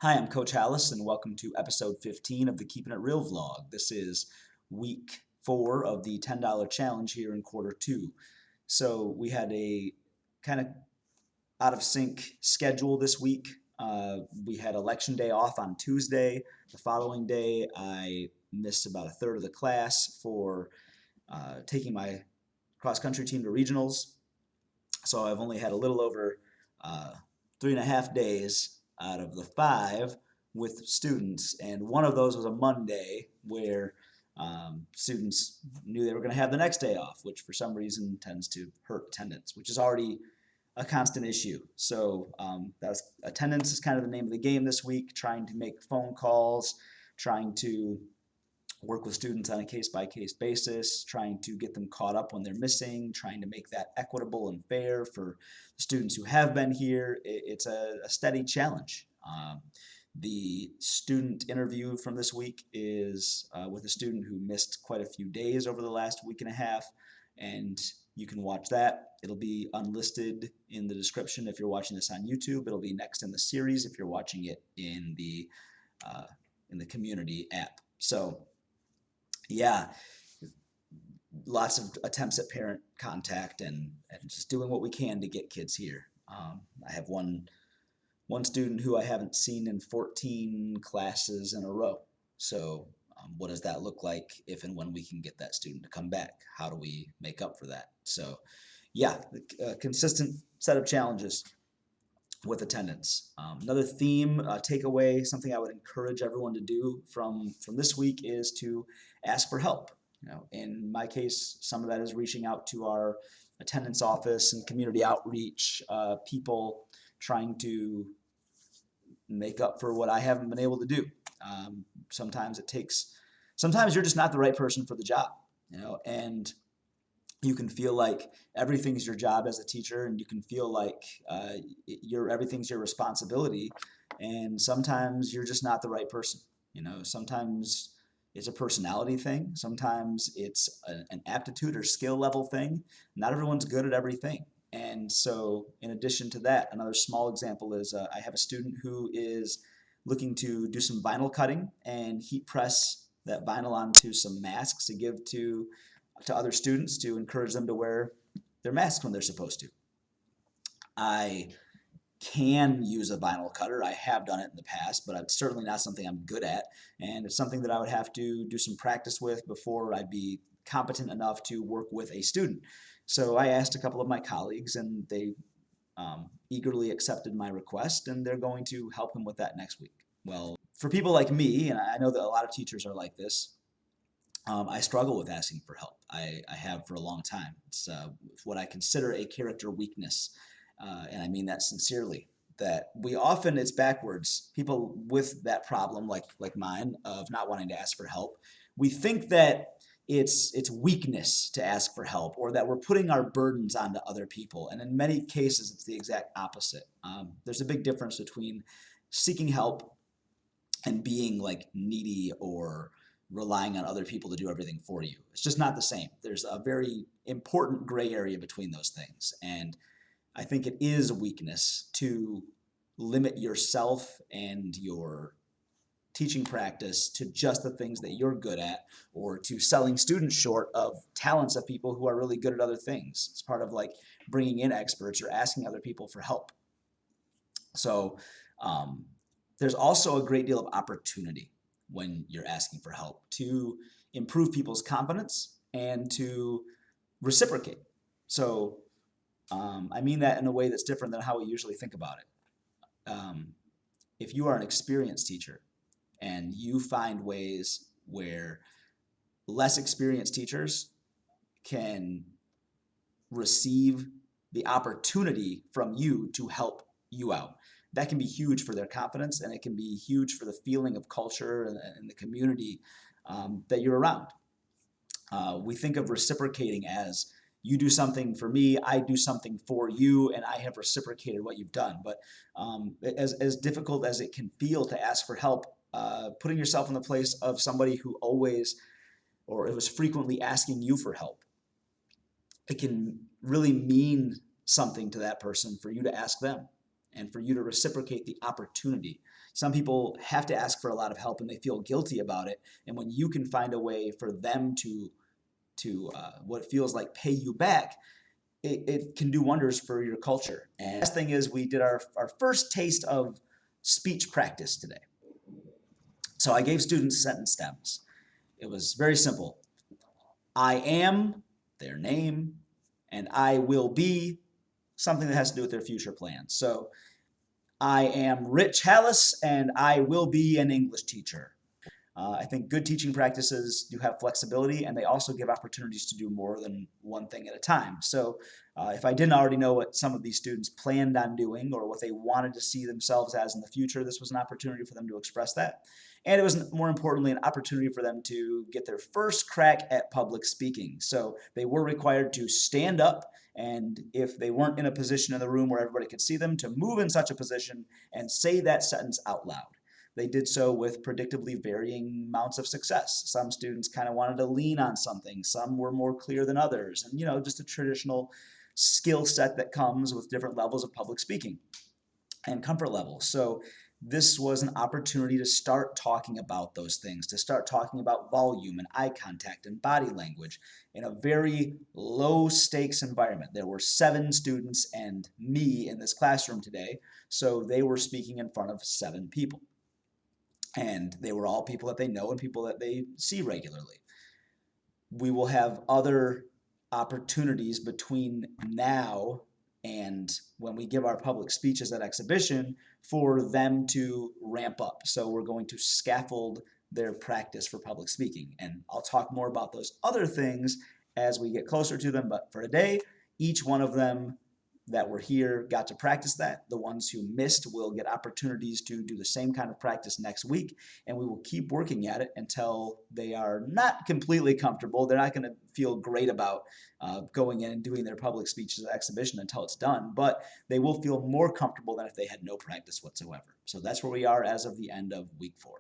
Hi, I'm Coach Hallis, and welcome to episode 15 of the Keeping It Real vlog. This is week 4 of the $10 challenge here in quarter 2. So we had a kind of out of sync schedule this week. We had election day off on Tuesday. The following day, I missed about a third of the class for taking my cross country team to regionals. So I've only had a little over 3.5 days out of the 5 with students, and one of those was a Monday where students knew they were going to have the next day off, which for some reason tends to hurt attendance, which is already a constant issue. So that's attendance is kind of the name of the game this week, trying to make phone calls, trying to work with students on a case-by-case basis, trying to get them caught up when they're missing, trying to make that equitable and fair for the students who have been here. It's a steady challenge. The student interview from this week is with a student who missed quite a few days over the last week and a half, and you can watch that. It'll be unlisted in the description if you're watching this on YouTube. It'll be next in the series if you're watching it in the community app. So yeah, lots of attempts at parent contact and just doing what we can to get kids here. I have one student who I haven't seen in 14 classes in a row. So what does that look like if and when we can get that student to come back? How do we make up for that? So yeah, a consistent set of challenges with attendance. Another theme, takeaway, something I would encourage everyone to do from this week is to ask for help. In my case, some of that is reaching out to our attendance office and community outreach people, trying to make up for what I haven't been able to do. Sometimes you're just not the right person for the job, and you can feel like everything's your job as a teacher, and you can feel like everything's your responsibility, and sometimes you're just not the right person. Sometimes it's a personality thing, sometimes it's an aptitude or skill level thing. Not everyone's good at everything. And so in addition to that, another small example is I have a student who is looking to do some vinyl cutting and heat press that vinyl onto some masks to give to other students to encourage them to wear their masks when they're supposed to. I can use a vinyl cutter. I have done it in the past, but it's certainly not something I'm good at, and it's something that I would have to do some practice with before I'd be competent enough to work with a student. So I asked a couple of my colleagues, and they eagerly accepted my request, and they're going to help him with that next week. Well, for people like me, and I know that a lot of teachers are like this, I struggle with asking for help. I have for a long time. It's what I consider a character weakness, and I mean that sincerely. That we often, it's backwards. People with that problem, like mine, of not wanting to ask for help, we think that it's weakness to ask for help, or that we're putting our burdens onto other people. And in many cases, it's the exact opposite. There's a big difference between seeking help and being like needy or relying on other people to do everything for you. It's just not the same. There's a very important gray area between those things. And I think it is a weakness to limit yourself and your teaching practice to just the things that you're good at, or to selling students short of talents of people who are really good at other things. It's part of like bringing in experts or asking other people for help. So there's also a great deal of opportunity when you're asking for help to improve people's confidence and to reciprocate. So I mean that in a way that's different than how we usually think about it. If you are an experienced teacher and you find ways where less experienced teachers can receive the opportunity from you to help you out, that can be huge for their confidence, and it can be huge for the feeling of culture and the community that you're around. We think of reciprocating as you do something for me, I do something for you, and I have reciprocated what you've done. But as difficult as it can feel to ask for help, putting yourself in the place of somebody who always, or it was frequently asking you for help, it can really mean something to that person for you to ask them. and for you to reciprocate the opportunity. Some people have to ask for a lot of help and they feel guilty about it. And when you can find a way for them to what feels like pay you back, it can do wonders for your culture. And the last thing is we did our first taste of speech practice today. So I gave students sentence stems. It was very simple. I am, their name, and I will be something that has to do with their future plans. So I am Rich Hallis and I will be an English teacher. I think good teaching practices do have flexibility and they also give opportunities to do more than one thing at a time. So if I didn't already know what some of these students planned on doing or what they wanted to see themselves as in the future, this was an opportunity for them to express that. And it was, more importantly, an opportunity for them to get their first crack at public speaking. So they were required to stand up, and if they weren't in a position in the room where everybody could see them, to move in such a position and say that sentence out loud. They did so with predictably varying amounts of success. Some students kind of wanted to lean on something. Some were more clear than others. And, just a traditional skill set that comes with different levels of public speaking and comfort levels. So this was an opportunity to start talking about those things, to start talking about volume and eye contact and body language in a very low stakes environment. There were 7 students and me in this classroom today, so they were speaking in front of 7 people. And they were all people that they know and people that they see regularly. We will have other opportunities between now and when we give our public speeches at exhibition for them to ramp up. So we're going to scaffold their practice for public speaking. And I'll talk more about those other things as we get closer to them. But for today, each one of them that were here got to practice that. The ones who missed will get opportunities to do the same kind of practice next week, and we will keep working at it until they are not completely comfortable. They're not going to feel great about going in and doing their public speeches at exhibition until it's done, but they will feel more comfortable than if they had no practice whatsoever. So that's where we are as of the end of week 4.